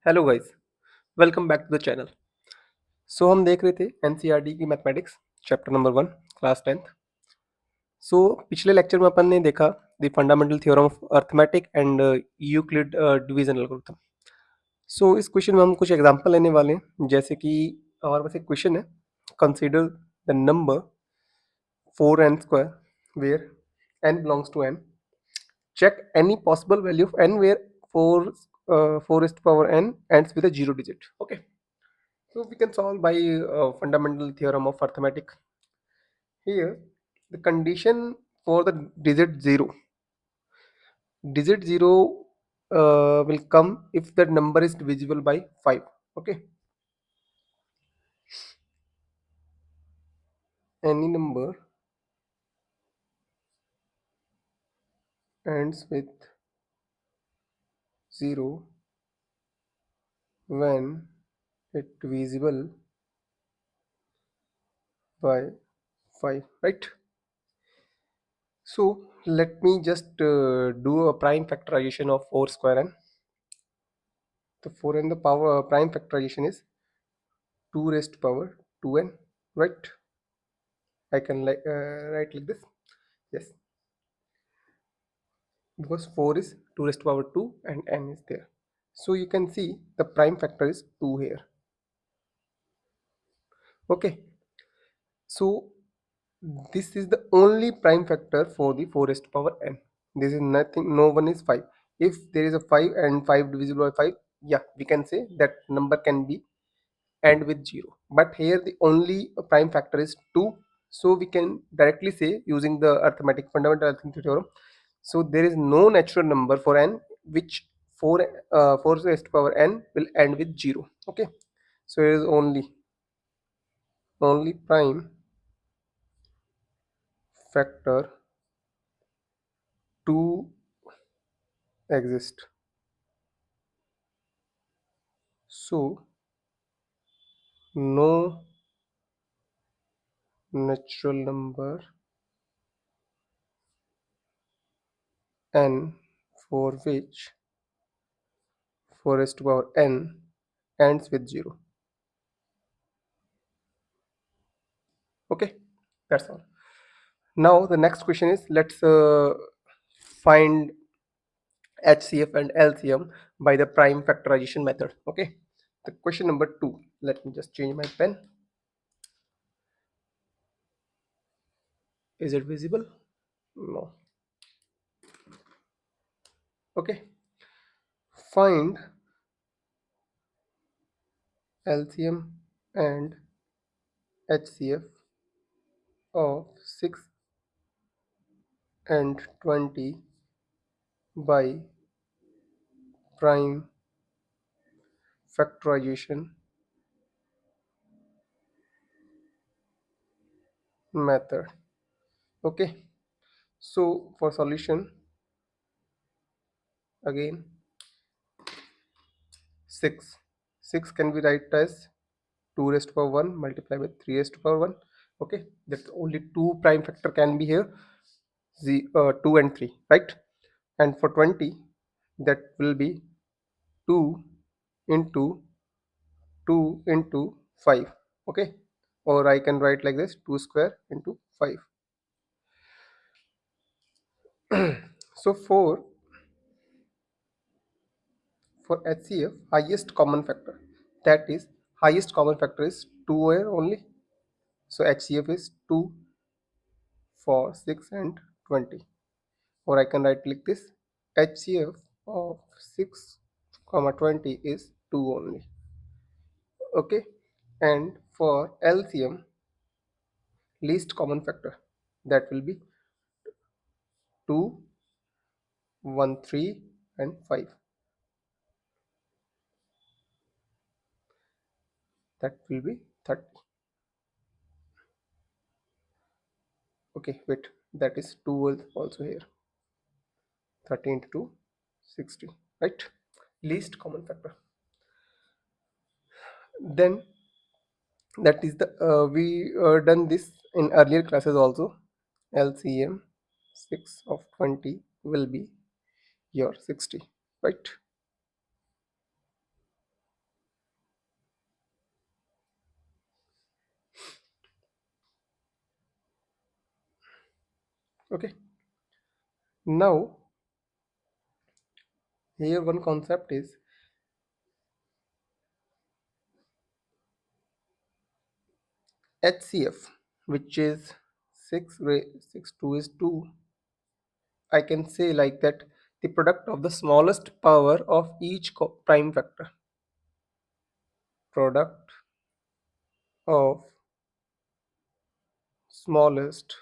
Hello guys. Welcome back to the channel. हम देख रहे थे एनसीईआरटी की mathematics chapter number 1 class 10th। पिछले लेक्चर में अपन ने देखा the fundamental theorem of arithmetic and Euclid division algorithm. इस क्वेश्चन में हम कुछ एग्जांपल लेने वाले हैं, जैसे कि हमारे पास एक क्वेश्चन है, consider the number 4n square where n belongs to n. Check any possible value of n where 4 is to power n ends with a zero digit. Okay. So we can solve by fundamental theorem of arithmetic. Here, the condition for the digit zero will come if the number is divisible by 5. Okay, any number ends with 0 when it divisible by 5, right? So let me just do a prime factorization of 4 square n. The 4 and the power prime factorization is 2 raised to power 2n, right? I can write like this. Yes, because 4 is 2 raised to power 2 and n is there. So you can see the prime factor is 2 here. Okay, so this is the only prime factor for the 4 raised to power n. This is nothing, no one is 5. If there is a 5 and 5 divisible by 5, yeah, we can say that number can be end with 0. But here the only prime factor is 2. So we can directly say, using the arithmetic fundamental arithmetic theorem, so there is no natural number for n which 4 raised to power n will end with 0. Okay, so it is only prime factor 2 exist. So no natural number n for which 4 raised to power n ends with 0. Okay, that's all. Now the next question is, let's find HCF and LCM by the prime factorization method. Okay, the question number 2. Let me just change my pen. Is it visible? No. Okay, find LCM and HCF of 6 and 20 by prime factorization method. Okay, so for solution, again 6 can be written as 2 raised to power 1 multiplied by 3 raised to power 1. Okay, that's only two prime factor can be here, 2 and 3, right? And for 20, that will be 2 into 2 into 5. Okay, or I can write like this, 2 square into 5. So for HCF, highest common factor, that is highest common factor is 2 here only. So HCF is 2 for 6 and 20, or I can write like this, HCF of 6 comma 20 is 2 only. Okay, and for LCM, least common factor, that will be 2, 1, 3 and 5, that will be 30. Okay, wait, that is 2 also here, 30 into 2, 60, right? Least common factor. Then that is the we done this in earlier classes also. LCM 6 of 20 will be your 60, right? Okay, now here one concept is HCF, which is 6 2 is 2. I can say like that, the product of the smallest power of each prime factor. Product of smallest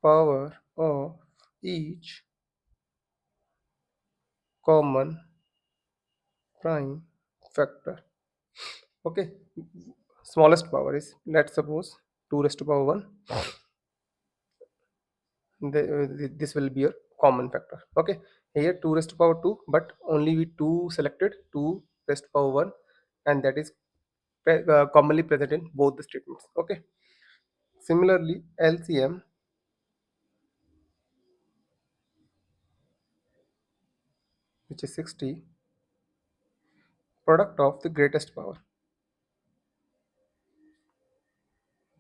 power of each common prime factor. Okay, smallest power is, let's suppose, 2 raised to power 1. This will be a common factor. Okay, here 2 raised to power 2, but only we 2 selected, 2 raised to power 1, and that is commonly present in both the statements. Okay, similarly LCM, which is 60, product of the greatest power,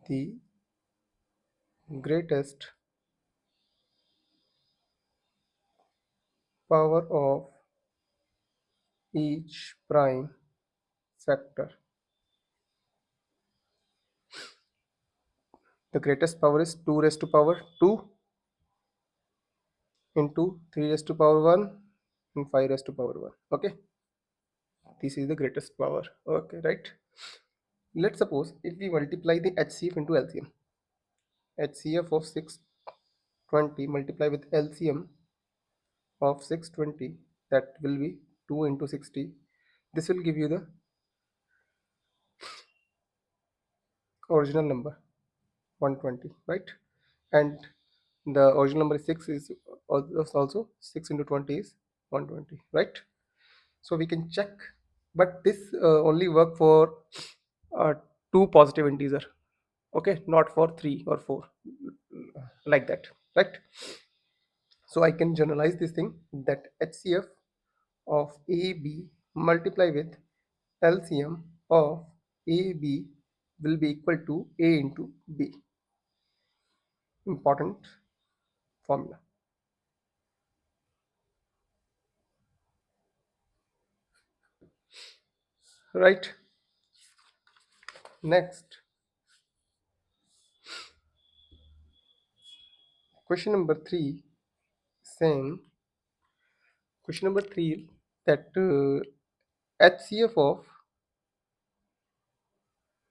the greatest power of each prime factor. The greatest power is 2 raised to power 2 into 3 raised to power 1 and 5 raised to power 1. Okay, this is the greatest power. Okay, right. Let's suppose if we multiply the HCF into LCM, HCF of 620 multiply with LCM of 620, that will be 2 into 60. This will give you the original number 120, right? And the original number is 6 is also 6 into 20 is 120, right? So we can check, but this only work for uh, two positive integer. Okay, not for 3 or 4, like that, right? So I can generalize this thing that HCF of AB multiply with LCM of AB will be equal to A into B. Important formula. Right. Next, question number 3, saying question number 3 that HCF of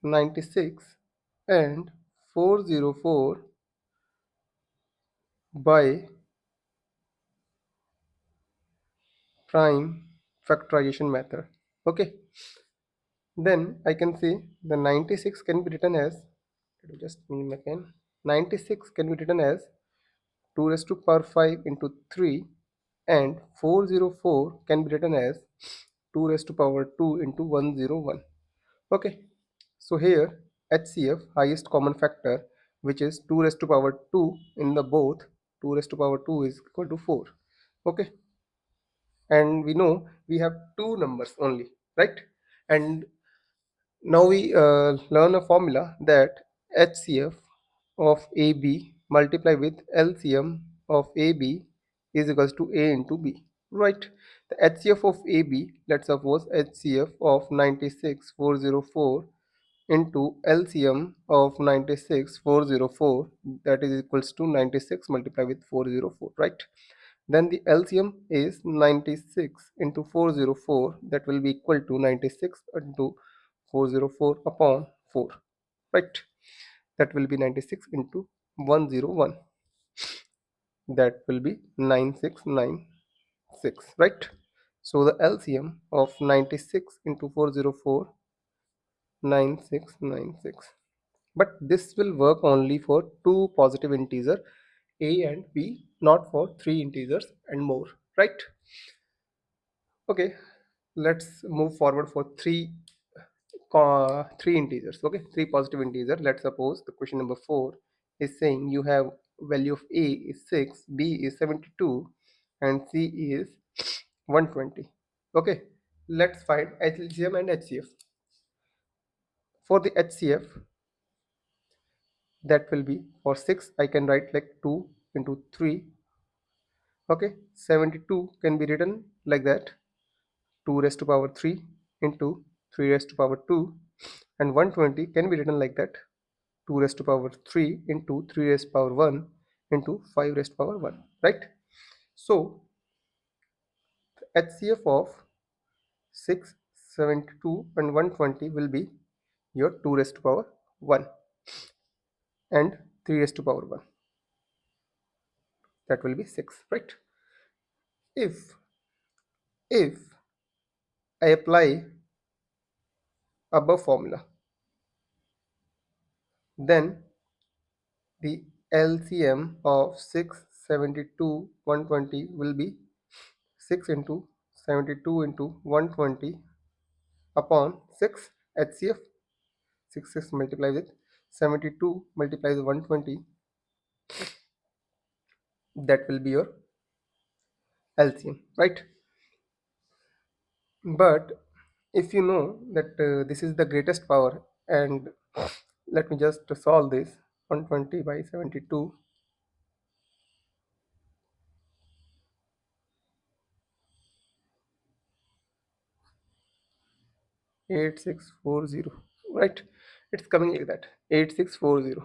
96 and 404 by prime factorization method. Okay, then I can say the 96 can be written as, let me just name again, 96 can be written as 2 raised to power 5 into 3, and 404 can be written as 2 raised to power 2 into 101. Okay, so here HCF, highest common factor, which is 2 raised to power 2 in the both, 2 raised to power 2 is equal to 4. Okay, and we know we have two numbers only, right? And now we learn a formula that HCF of AB multiply with LCM of AB is equals to A into B, right? The HCF of AB, let's suppose HCF of 96404 into LCM of 96404, that is equals to 96 multiplied with 404, right? Then the LCM is 96 into 404, that will be equal to 96 into 404 upon 4, right? That will be 96 into 101, that will be 9696, right? So the LCM of 96 into 404, 9696. But this will work only for two positive integers a and b, not for three integers and more, right? Okay, let's move forward for three integers. Okay, three positive integers. Let's suppose the question number 4 is saying you have value of a is 6, b is 72, and c is 120. Okay, let's find LCM and HCF. For the HCF, that will be for 6 I can write like 2 into 3. Okay, 72 can be written like that, 2 raised to power 3 into 3 raised to power 2, and 120 can be written like that, 2 raised to power 3 into 3 raised to power 1 into 5 raised to power 1, right? So HCF of 6, 72 and 120 will be your 2 raised to power 1 and 3 raised to power 1, that will be 6, right? If I apply above formula, then the LCM of 6, 72, 120 will be 6 into 72 into 120 upon 6 HCF. 6 multiplied with 72 multiplied with 120, that will be your LCM, right? But if you know that this is the greatest power, and let me just solve this, 120 by 72, 8640, right? It's coming like that, 8640.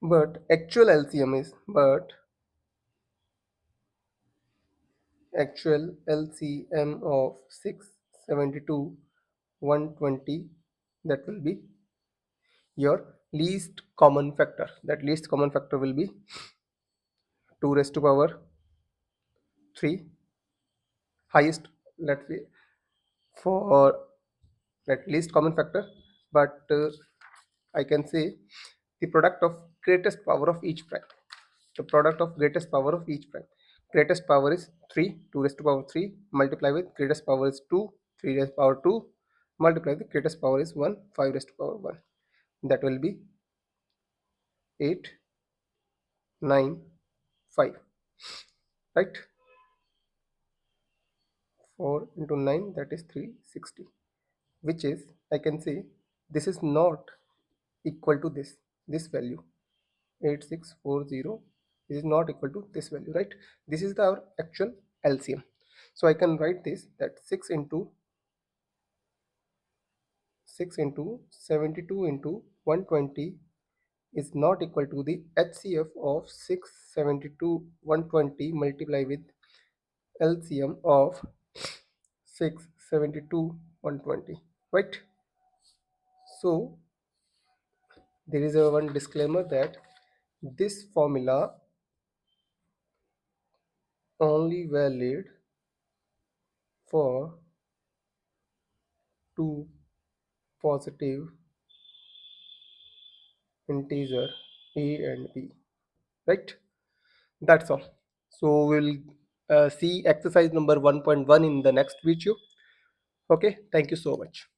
But actual LCM of 6, 72, 120, that will be your least common factor. That least common factor will be 2 raised to power 3. Highest, let's say, for that least common factor, but I can say the product of greatest power of each prime. The product of greatest power of each prime. Greatest power is 3, 2 raised to power 3, multiply with greatest power is 2, 3 raised to power 2, multiply with greatest power is 1, 5 raised to power 1. That will be 8, 9, 5, right? 4 into 9, that is 360, which is, I can say, this is not equal to this value, 8640. This is not equal to this value, right? This is our actual LCM. So I can write this, that 6 into 72 into 120 is not equal to the HCF of 6, 72, 120 multiply with LCM of 6, 72, 120, right? So there is a one disclaimer that this formula only valid for two positive integer a and b, right? That's all. So we'll see exercise number 1.1 in the next video. Okay, thank you so much.